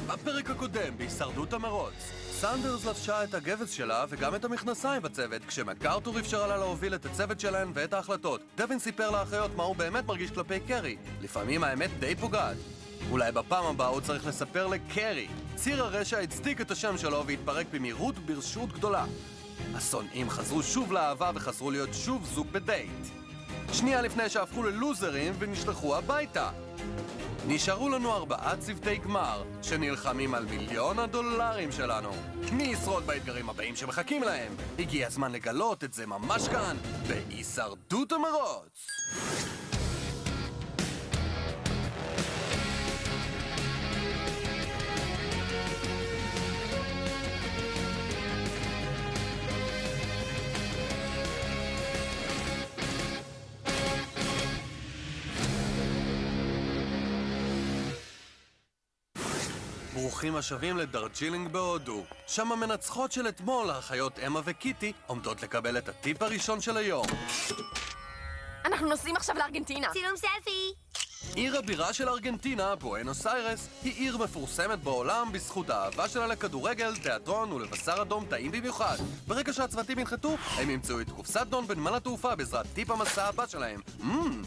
בפרק הקודם, בהישרדות המרוץ, סנדרס לבשה את הגבס שלה וגם את המכנסיים בצוות, כשמקארתור אפשרה לה להוביל את הצוות שלהן ואת ההחלטות. דווין סיפר לאחיות מה הוא באמת מרגיש כלפי קרי. לפעמים האמת די פוגעת. אולי בפעם הבאה הוא צריך לספר לקרי. ציר הרשע הצדיק את השם שלו והתפרק במהירות ברשות גדולה. השונאים חזרו שוב לאהבה וחזרו להיות שוב זוג בדייט. שנייה לפני שהפכו ללוזרים ונשלחו הביתה. נשארו לנו 4 צוותי גמר שנלחמים על $1,000,000 שלנו. מי ישרוד באתגרים הבאים שמחכים להם? הגיע הזמן לגלות את זה ממש כאן, בהישרדות המרוץ. ברוכים השבים לדרג'ילינג בהודו. שם המנצחות של אתמול, האחיות אמה וקיטי, עומדות לקבל את הטיפ הראשון של היום. אנחנו נוסעים עכשיו לארגנטינה. צילום סלפי. עיר הבירה של ארגנטינה, בואנוס איירס, היא עיר מפורסמת בעולם בזכות האהבה שלה לכדורגל, תיאטרון ולבשר אדום טעים במיוחד. ברגע שהצוותים ינחתו, הם ימצאו את קופסת דון בנמל התעופה בעזרת טיפ המסע הבא שלהם.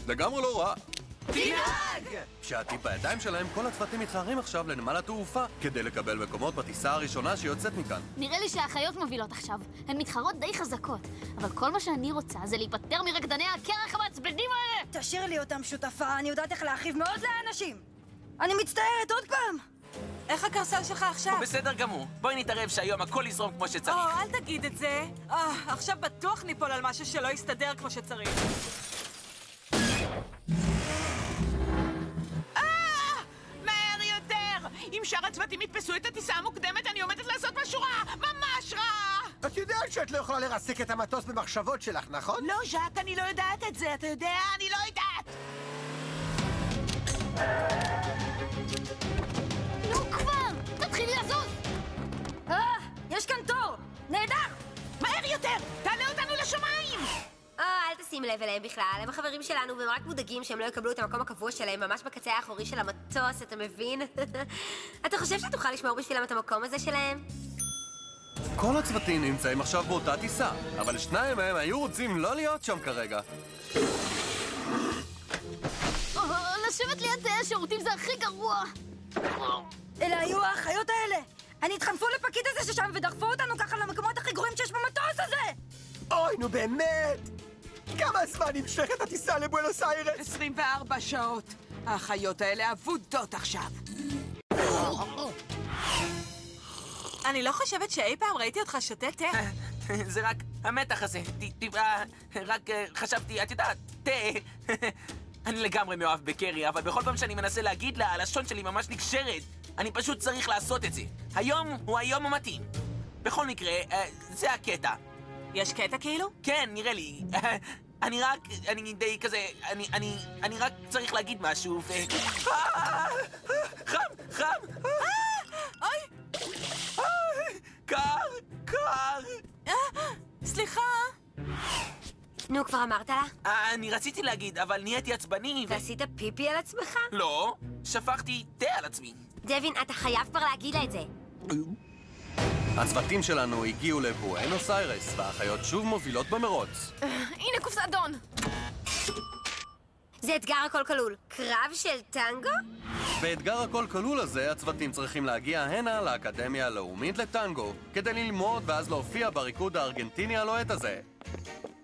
לגמרי לא רע. תנהג! כשהטיפ בידיים שלהם, כל הצוותים מתחרים עכשיו לנמל התעופה כדי לקבל מקומות בטיסה הראשונה שיוצאת מכאן. נראה לי שהאחיות מובילות עכשיו. הן מתחרות די חזקות. אבל כל מה שאני רוצה זה להיפטר מרקדני הקרח המעצבנים האלה! תשאיר לי אותם שותפה, אני יודעת איך להרחיב מאוד לאנשים. אני מצטערת עוד פעם. איך הקרסל שלך עכשיו? הוא בסדר גמור. בואי נתערב שהיום הכל יזרום כמו שצריך. אל תגיד את זה. עכשיו בטוח ניפול על משהו שלא יסתדר כמו שצריך. אם שאר הצוותים יתפסו את הטיסה המוקדמת, אני עומדת לעשות משהו רע! ממש רע! את יודעת שאת לא יכולה לרסק את המטוס במחשבות שלך, נכון? לא, ז'אק, אני לא יודעת את זה, אתה יודע? אני לא יודעת! נו כבר! תתחילי לזוז! יש כאן תור! נהדר! מהר יותר! תעלה אותנו לשמיים! אל תשים לב אליהם בכלל, הם החברים שלנו והם רק מודאגים שהם לא יקבלו את המקום הקבוע שלהם ממש בקצה האחורי של המטוס, אתה מבין? אתה חושב שתוכל לשמור בשבילם את המקום הזה שלהם? כל הצוותים נמצאים עכשיו באותה טיסה, אבל 2 מהם היו רוצים לא להיות שם כרגע. לשבת ליד תאי השירותים זה הכי גרוע! אלה היו האחיות האלה! אני התחנפו לפקיד הזה ששם ודחפו אותנו ככה למקומות הכי גרועים שיש במטוס הזה! אוי, נו באמת! כמה זמן נמשכת הטיסה לבואנוס איירס? 24 שעות. האחיות האלה אבודות עכשיו. אני לא חושבת שאי פעם ראיתי אותך שותה תה. זה רק המתח הזה. רק חשבתי, את יודעת, תה. אני לגמרי מאוהב בקרי, אבל בכל פעם שאני מנסה להגיד לה, הלשון שלי ממש נקשרת. אני פשוט צריך לעשות את זה. היום הוא היום המתאים. בכל מקרה, זה הקטע. יש קטע כאילו? כן, נראה לי. אני די כזה, אני רק צריך להגיד משהו ו... חם! אוי! קר! סליחה? נו, כבר אמרת לה? אני רציתי להגיד, אבל נהייתי עצבני ועשית פיפי על עצמך? לא, שפכתי תה על עצמי. דווין, אתה חייב כבר להגיד לה את זה. הצוותים שלנו הגיעו לבואנוס איירס, והאחיות שוב מובילות במרוץ. הנה קופסת דון! זה אתגר הכל כלול. קרב של טנגו? באתגר הכל כלול הזה, הצוותים צריכים להגיע הנה לאקדמיה הלאומית לטנגו, כדי ללמוד ואז להופיע בריקוד הארגנטיני הלוהט הזה.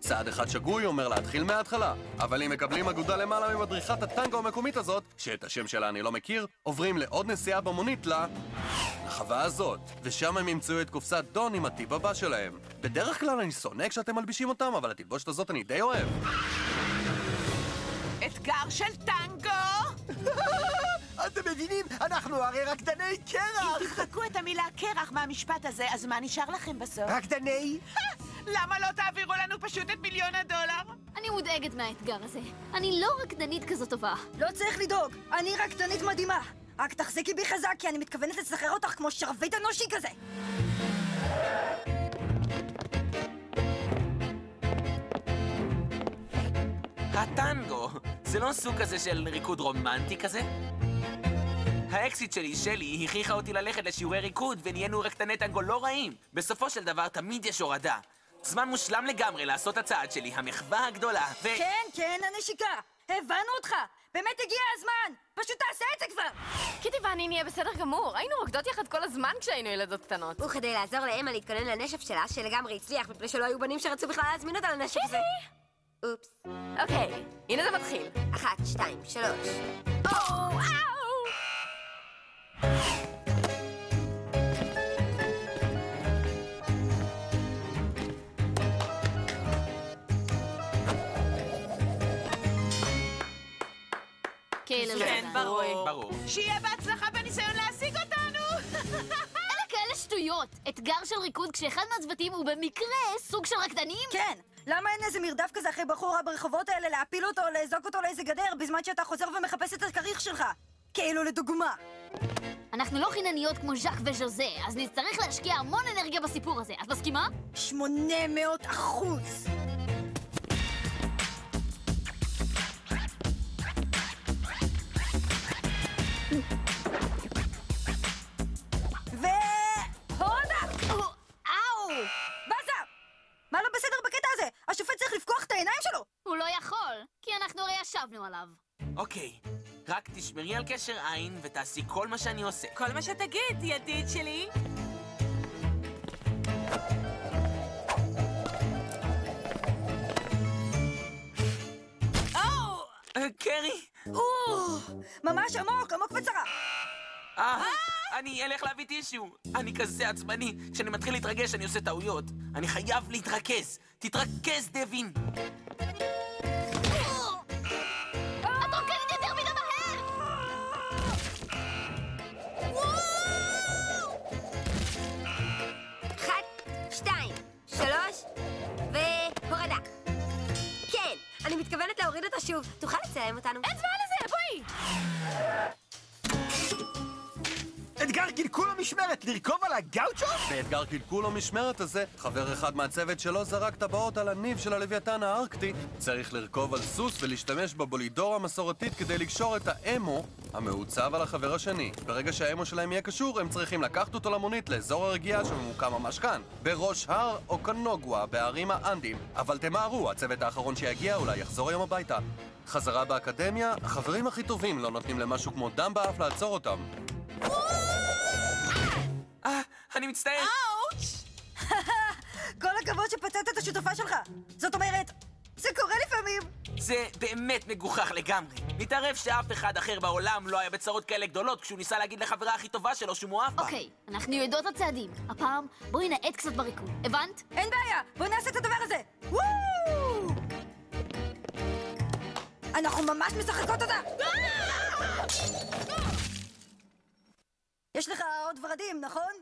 צעד אחד שגוי אומר להתחיל מההתחלה, אבל אם מקבלים אגודה למעלה ממדריכת הטנגו המקומית הזאת, שאת השם שלה אני לא מכיר, עוברים לעוד נסיעה במונית לחווה הזאת, ושם הם ימצאו את קופסת דון עם הטיפ הבא שלהם. בדרך כלל אני שונא כשאתם מלבישים אותם, אבל התלבושת הזאת אני די אוהב. אתגר של טנגו! אתם מבינים? אנחנו הרי רקדני קרח! אם תמחקו את המילה קרח מהמשפט הזה, אז מה נשאר לכם בסוף? רקדני? למה לא תעבירו לנו פשוט את $1,000,000? אני מודאגת מהאתגר הזה. אני לא רקדנית כזאת טובה. לא צריך לדאוג, אני רקדנית מדהימה. רק תחזיקי בי חזק, כי אני מתכוונת לסחרר אותך כמו שרביט אנושי כזה. הטנגו, זה לא סוג כזה של ריקוד רומנטי כזה? האקסיט שלי, שלי, הכריחה אותי ללכת לשיעורי ריקוד ונהיינו רקטני טנגו לא רעים. בסופו של דבר תמיד יש הורדה. זמן מושלם לגמרי לעשות הצעד שלי, המחווה הגדולה, כן, הנשיקה. הבנו אותך. באמת הגיע הזמן. פשוט תעשה את זה כבר. קיטי ואני נהיה בסדר גמור. היינו רוקדות יחד כל הזמן כשהיינו ילדות קטנות. וכדי לעזור לאמה להתכונן לנשף שלה, שלגמרי הצליח, מפני שלא היו בנים שרצו בכלל להזמין אותה לנשף הזה. אופס. אוקיי, הנה זה מתחיל. 1, 2, 3. אוו! כן, ברור. שיהיה בהצלחה בניסיון להשיג אותנו! אלה כאלה שטויות. אתגר של ריקוד כשאחד מהצוותים הוא במקרה סוג של רקדנים? כן. למה אין איזה מרדף כזה אחרי בחורה ברחובות האלה להפיל אותו או לאזוק אותו לאיזה גדר בזמן שאתה חוזר ומחפש את הכריך שלך? כאילו לדוגמה. אנחנו לא חינניות כמו ז'אק וז'וזה, אז נצטרך להשקיע המון אנרגיה בסיפור הזה. את מסכימה? 800%. אאו! בזה! מה לא בסדר בקטע הזה? השופט צריך לפקוח את העיניים שלו! הוא לא יכול, כי אנחנו הרי ישבנו עליו. אוקיי, רק תשמרי על קשר עין ותעשי כל מה שאני עושה. כל מה שתגיד, ידיד שלי. קרי? ממש עמוק בצרה! אני אלך להביא טישו. אני כזה עצבני. כשאני מתחיל להתרגש אני עושה טעויות. אני חייב להתרכז. תתרכז, דווין. את רוקדת יותר מדי מהר! 1, 2, 3, והורדה. כן, אני מתכוונת להוריד אותה שוב. תוכל לצלם אותנו? אין זמן לזה, בואי! אתגר קלקול המשמרת, לרכוב על הגאוצ'ו? באתגר קלקול המשמרת הזה, חבר אחד מהצוות שלו זרק טבעות על הניב של הלוויתן הארקטי. צריך לרכוב על סוס ולהשתמש בבולידור המסורתית כדי לקשור את האמו המעוצב על החבר השני. ברגע שהאמו שלהם יהיה קשור, הם צריכים לקחת אותו למונית לאזור הרגיעה שממוקם ממש כאן, בראש הר אוקנוגווה, בערים האנדים. אבל תמהרו, הצוות האחרון שיגיע אולי יחזור היום הביתה. חזרה באקדמיה, החברים הכי טובים לא נותנים למשהו כמו דם באף לעצור אותם. אני מצטער. כל הכבוד שפצעת את השותפה שלך. זאת אומרת, זה קורה לפעמים. זה באמת מגוחך לגמרי. מתערב שאף אחד אחר בעולם לא היה בצרות כאלה גדולות כשהוא ניסה להגיד לחברה הכי טובה שלו שהוא מואף בה. אוקיי, אנחנו יודעות הצעדים. הפעם בואי נעט קצת בריקוד. הבנת? אין בעיה, בואי נעשה את הדבר הזה. וואו! אנחנו ממש משחקות אותה. יש לך עוד ורדים, נכון?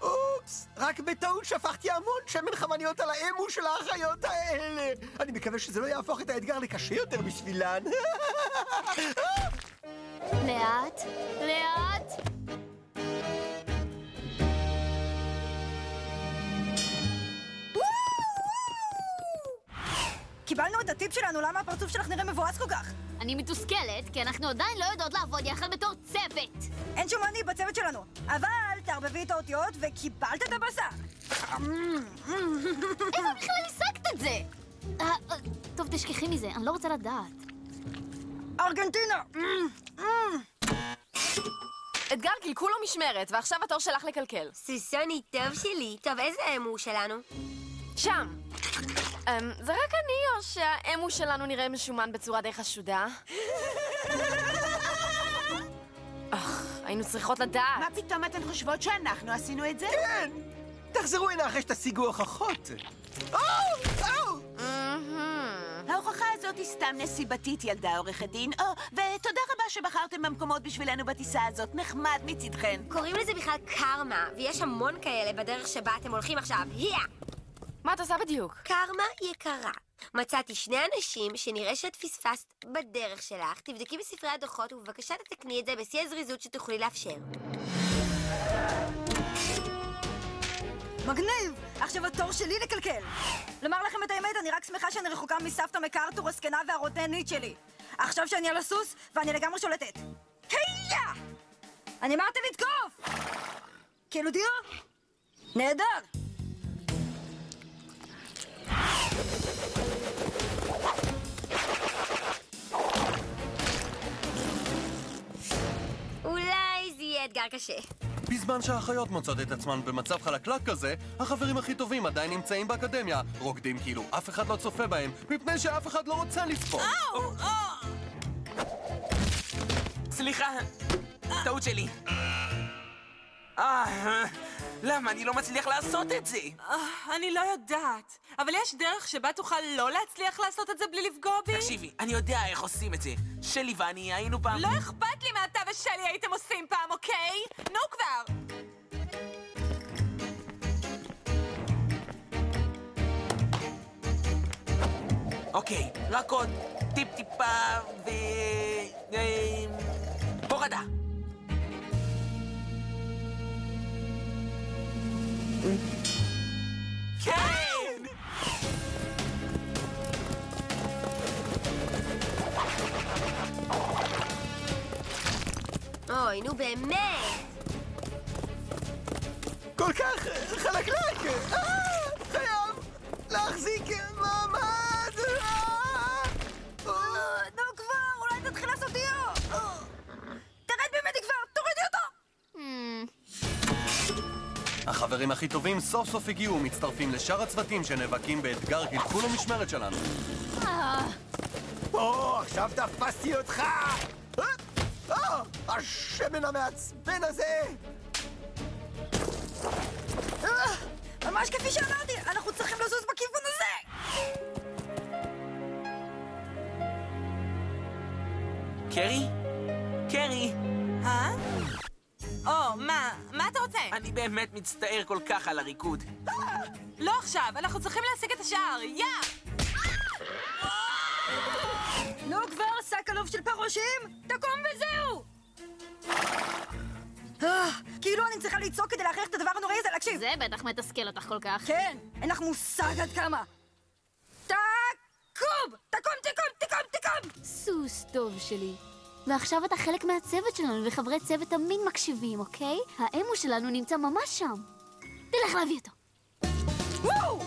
אופס, רק בטעות שפכתי המון שמן חמניות על האמו של האחיות האלה. אני מקווה שזה לא יהפוך את האתגר לקשה יותר בשבילן. לאט, לאט. קיבלנו את הטיפ שלנו למה הפרצוף שלך נראה מבואס כל כך. אני מתוסכלת, כי אנחנו עדיין לא יודעות לעבוד יחד בתור צוות. אין שום אני בצוות שלנו, אבל תערבבי את האותיות וקיבלת את הבשר. איפה בכלל השגת את זה? טוב, תשכחי מזה, אני לא רוצה לדעת. ארגנטינה! אתגר קלקול או משמרת, ועכשיו התור שלך לקלקל. סוסוני, טוב שלי. טוב, איזה אמו שלנו? שם. זה רק אני או שהאמו שלנו נראה משומן בצורה די חשודה? היינו צריכות לדעת. מה פתאום אתן חושבות שאנחנו עשינו את זה? כן! תחזרו הנה אחרי שתשיגו הוכחות. ההוכחה הזאת היא סתם נסיבתית, ילדה עורכת דין. ותודה רבה שבחרתם במקומות בשבילנו בטיסה הזאת. נחמד מצדכן. קוראים לזה בכלל קרמה, ויש המון כאלה בדרך שבה אתם הולכים עכשיו. מה את עושה בדיוק? קרמה יקרה. מצאתי 2 אנשים שנראה שאת פספסת בדרך שלך. תבדקי בספרי הדוחות ובבקשה תתקני את זה בשיא הזריזות שתוכלי לאפשר. מגניב! עכשיו התור שלי לקלקל. לומר לכם את האמת, אני רק שמחה שאני רחוקה מסבתא מקארתור הזקנה והרוטנית שלי. עכשיו שאני על הסוס, ואני לגמרי שולטת. היה! אני אמרתי לתקוף! כאילו דיו? נהדר! אולי זה יהיה אתגר קשה. בזמן שהאחיות מוצאות את עצמן במצב חלקלק כזה, החברים הכי טובים עדיין נמצאים באקדמיה, רוקדים כאילו אף אחד לא צופה בהם, מפני שאף אחד לא רוצה לצפות. סליחה, טעות שלי. למה אני לא מצליח לעשות את זה? אני לא יודעת, אבל יש דרך שבה תוכל לא להצליח לעשות את זה בלי לפגוע בי? תקשיבי, אני יודע איך עושים את זה. שלי ואני היינו פעם... לא אכפת לי מה אתה ושלי הייתם עושים פעם, אוקיי? נו כבר! אוקיי, רק עוד טיפ-טיפה ו... הורדה. כן! אוי, נו באמת! כל כך חלקלק! חייב להחזיק מעמד! נו כבר, אולי תתחיל לעשות דיו! תרד ממני כבר, תורידי אותו! החברים הכי טובים סוף סוף הגיעו ומצטרפים לשאר הצוותים שנאבקים באתגר גלגול המשמרת שלנו. עכשיו תפסתי אותך! השמן המעצבן הזה! ממש כפי שאמרתי, אנחנו צריכים לזוז בכיוון הזה! קרי? קרי! מה אתה רוצה? אני באמת מצטער כל כך על הריקוד. לא עכשיו, אנחנו צריכים להשיג את השער, יא! נו כבר, שק עלוב של פרושים! תקום וזהו! כאילו אני צריכה לצעוק כדי להכריח את הדבר הנוראי הזה להקשיב. זה בטח מתסכל אותך כל כך. כן, אין לך מושג עד כמה. תקום! תקום! סוס טוב שלי. ועכשיו אתה חלק מהצוות שלנו, וחברי צוות תמיד מקשיבים, אוקיי? האמו שלנו נמצא ממש שם. תלך להביא אותו. וואו!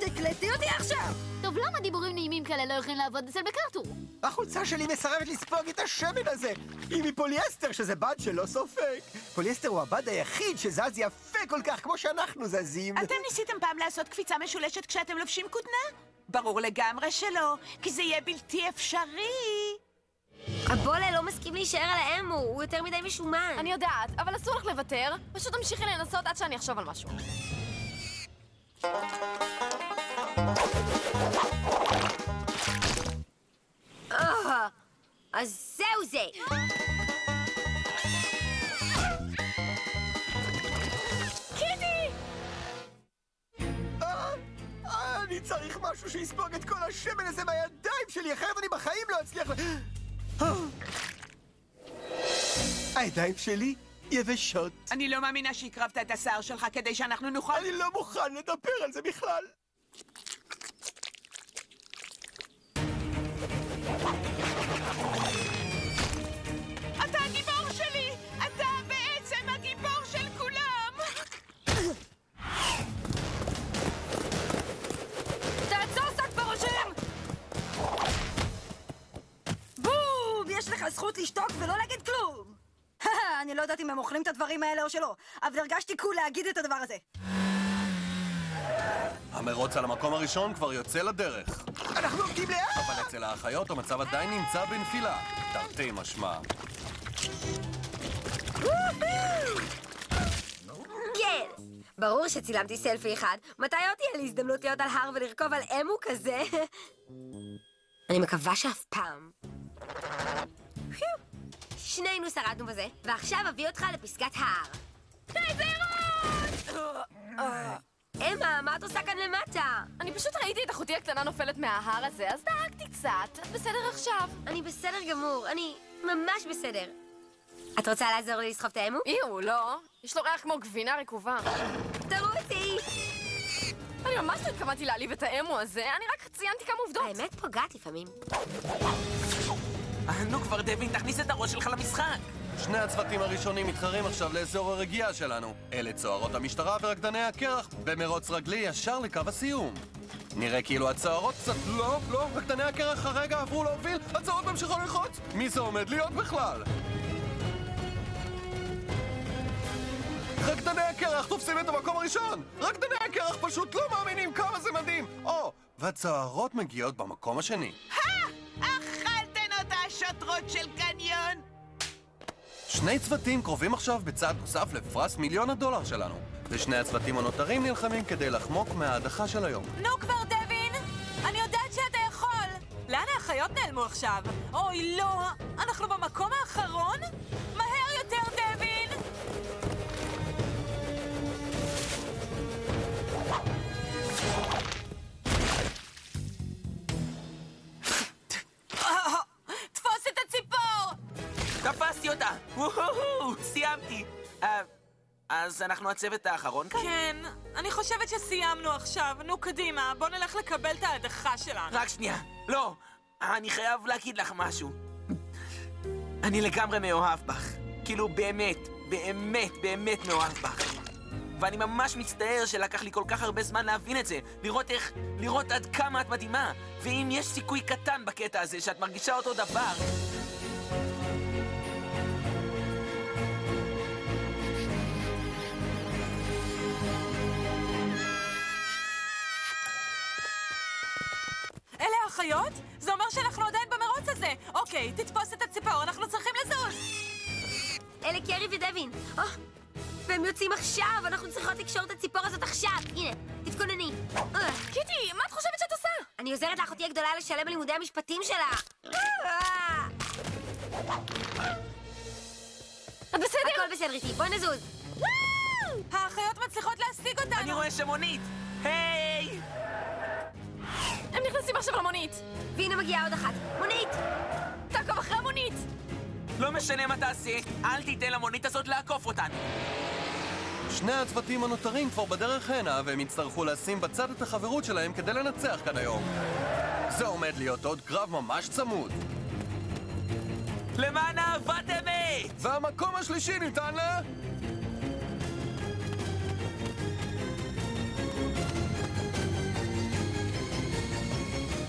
תקלטי אותי עכשיו! טוב, למה דיבורים נעימים כאלה לא יכולים לעבוד אצל מקארתור? החולצה שלי מסרבת לספוג את השמן הזה! היא מפוליאסטר, שזה בד שלא סופק. פוליאסטר הוא הבד היחיד שזז יפה כל כך כמו שאנחנו זזים. אתם ניסיתם פעם לעשות קפיצה משולשת כשאתם לובשים כותנה? ברור לגמרי שלא, כי זה יהיה בלתי אפשרי. הבולה לא מסכים להישאר על האמו, הוא יותר מדי משומן. אני יודעת, אבל אסור לך לוותר. פשוט תמשיכי לנסות עד שאני אחשוב על משהו. אז זהו זה! אני צריך משהו שיספוג את כל השמן הזה מהידיים שלי, אחרת אני בחיים לא אצליח הידיים שלי יבשות. אני לא מאמינה שהקרבת את השיער שלך כדי שאנחנו נוכל... אני לא מוכן לדבר על זה בכלל. אתה הגיבור שלי! אתה בעצם הגיבור של כולם! תעצור שק פרושים! בום! יש לך זכות לשתוק ולא להגיד כלום! אני לא יודעת אם הם אוכלים את הדברים האלה או שלא, אבל הרגשתי קול להגיד את הדבר הזה. המרוץ על המקום הראשון כבר יוצא לדרך. אנחנו עומדים לאט! אבל אצל האחיות המצב עדיין נמצא בנפילה. תרתי משמע. כן! ברור שצילמתי סלפי אחד. מתי עוד תהיה לי הזדמנות להיות על הר ולרכוב על אמו כזה? אני מקווה שאף פעם. שנינו שרדנו בזה, ועכשיו אביא אותך לפסגת ההר. אמה, מה את עושה כאן למטה? אני פשוט ראיתי את אחותי הקטנה נופלת מההר הזה, אז דאגתי קצת. בסדר עכשיו. אני בסדר גמור, אני ממש בסדר. את רוצה לעזור לי לסחוב את האמו? איו, לא. יש לו ריח כמו גבינה רקובה. תרוצי! אני ממש לא התכוונתי להעליב את האמו הזה, אני רק ציינתי כמה עובדות. האמת פוגעת לפעמים. נו כבר, דווין, תכניס את הראש שלך למשחק. שני הצוותים הראשונים מתחרים עכשיו לאזור הרגיעה שלנו. אלה צוערות המשטרה ורקדני הקרח במרוץ רגלי ישר לקו הסיום. נראה כאילו הצוערות קצת... לא, רקדני הקרח הרגע עברו להוביל, הצוערות ממשיכו ללחוץ. מי זה עומד להיות בכלל? רקדני הקרח תופסים את המקום הראשון! רקדני הקרח פשוט לא מאמינים כמה זה מדהים! והצוערות מגיעות במקום השני. אכלתן אותה השוטרות של קניון! שני צוותים קרובים עכשיו בצעד נוסף לפרס $1,000,000 שלנו. ושני הצוותים הנותרים נלחמים כדי לחמוק מההדחה של היום. נו כבר, דווין! אני יודעת שאתה יכול! לאן האחיות נעלמו עכשיו? אוי, לא! אנחנו במקום האחרון? מהר יותר, דווין! תפוס את הציפור! תפסתי אותה! וואו, סיימתי! אז אנחנו הצוות האחרון כאן? כן, אני חושבת שסיימנו עכשיו. נו, קדימה, בוא נלך לקבל את ההדחה שלנו. רק שנייה. לא, אני חייב להגיד לך משהו. אני לגמרי מאוהב בך. כאילו באמת, באמת, באמת מאוהב בך. ואני ממש מצטער שלקח לי כל כך הרבה זמן להבין את זה. לראות עד כמה את מדהימה. ואם יש סיכוי קטן בקטע הזה שאת מרגישה אותו דבר... אלה האחיות? זה אומר שאנחנו עדיין במרוץ הזה. אוקיי, תתפוס את הציפור, אנחנו צריכים לזוז. אלה קרי ודווין. והם יוצאים עכשיו, אנחנו צריכות לקשור את הציפור הזאת עכשיו. הנה, תתכונני. קיטי, מה את חושבת שאת עושה? אני עוזרת לאחותי הגדולה לשלם בלימודי המשפטים שלה. את בסדר? הכל בסדר איתי, בואי נזוז. האחיות מצליחות להשיג אותנו. אני רואה שמונית! היי! הם נכנסים עכשיו למונית. והנה מגיעה עוד אחת. מונית! תעקוב אחרי המונית! לא משנה מה תעשה, אל תיתן למונית הזאת לעקוף אותנו. שני הצוותים הנותרים כבר בדרך הנה, והם יצטרכו לשים בצד את החברות שלהם כדי לנצח כאן היום. זה עומד להיות עוד קרב ממש צמוד. למען אהבת אמת! והמקום השלישי ניתן ל...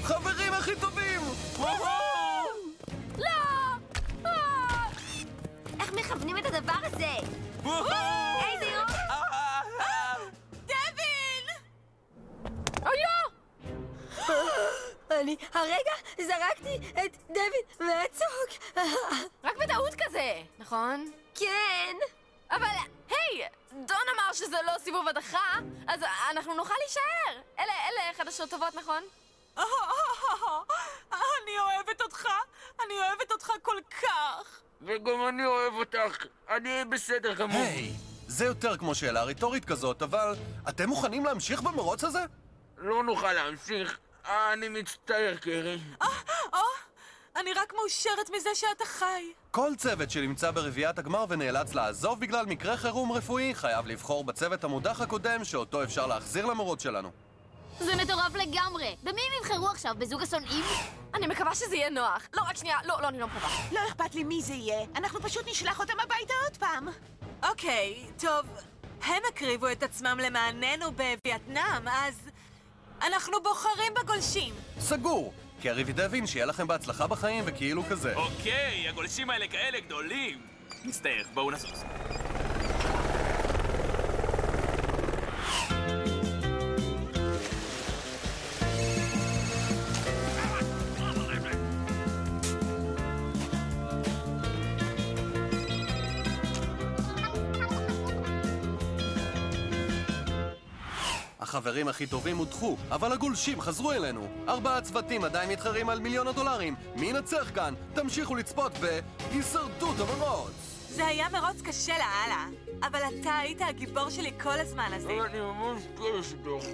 חברים הכי טובים! לא! איך מכוונים את הדבר הזה? איזה ירוק! דווין! אוי לא! אני הרגע זרקתי את דווין מהצוק. רק בטעות כזה, נכון? כן! אבל, היי! דון אמר שזה לא סיבוב הדחה, אז אנחנו נוכל להישאר. אלה חדשות טובות, נכון? אני אוהבת אותך. אני אוהבת אותך כל כך. וגם אני אוהב אותך. אני בסדר גמור. היי, זה יותר כמו שאלה ריטורית כזאת, אבל אתם מוכנים להמשיך במרוץ הזה? לא נוכל להמשיך. אני מצטער, קרי. אני רק מאושרת מזה שאתה חי. כל צוות שנמצא ברביעיית הגמר ונאלץ לעזוב בגלל מקרה חירום רפואי חייב לבחור בצוות המודח הקודם שאותו אפשר להחזיר למרוץ שלנו. זה מטורף לגמרי. במי הם יבחרו עכשיו? בזוג השונאים? אני מקווה שזה יהיה נוח. לא, רק שנייה. לא, אני לא מקווה. לא אכפת לי מי זה יהיה. אנחנו פשוט נשלח אותם הביתה עוד פעם. אוקיי, טוב. הם הקריבו את עצמם למעננו בווייטנאם, אז אנחנו בוחרים בגולשים. סגור! קרי ודווין, שיהיה לכם בהצלחה בחיים וכאילו כזה. אוקיי, הגולשים האלה כאלה גדולים. מצטער, בואו נזוז. החברים הכי טובים הודחו, אבל הגולשים חזרו אלינו. 4 צוותים עדיין מתחרים על $1,000,000. מי ינצח כאן? תמשיכו לצפות בהישרדות המרוץ. זה היה מרוץ קשה לאללה, אבל אתה היית הגיבור שלי כל הזמן הזה. אני ממש כיף אותך.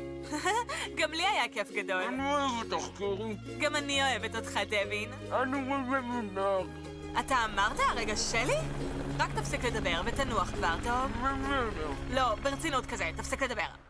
גם לי היה כיף גדול. אני אוהב אותך, קרי. גם אני אוהבת אותך, דווין. אני אוהב אותך. אתה אמרת הרגע שלי? רק תפסיק לדבר ותנוח כבר, טוב? לא, ברצינות כזה, תפסיק לדבר.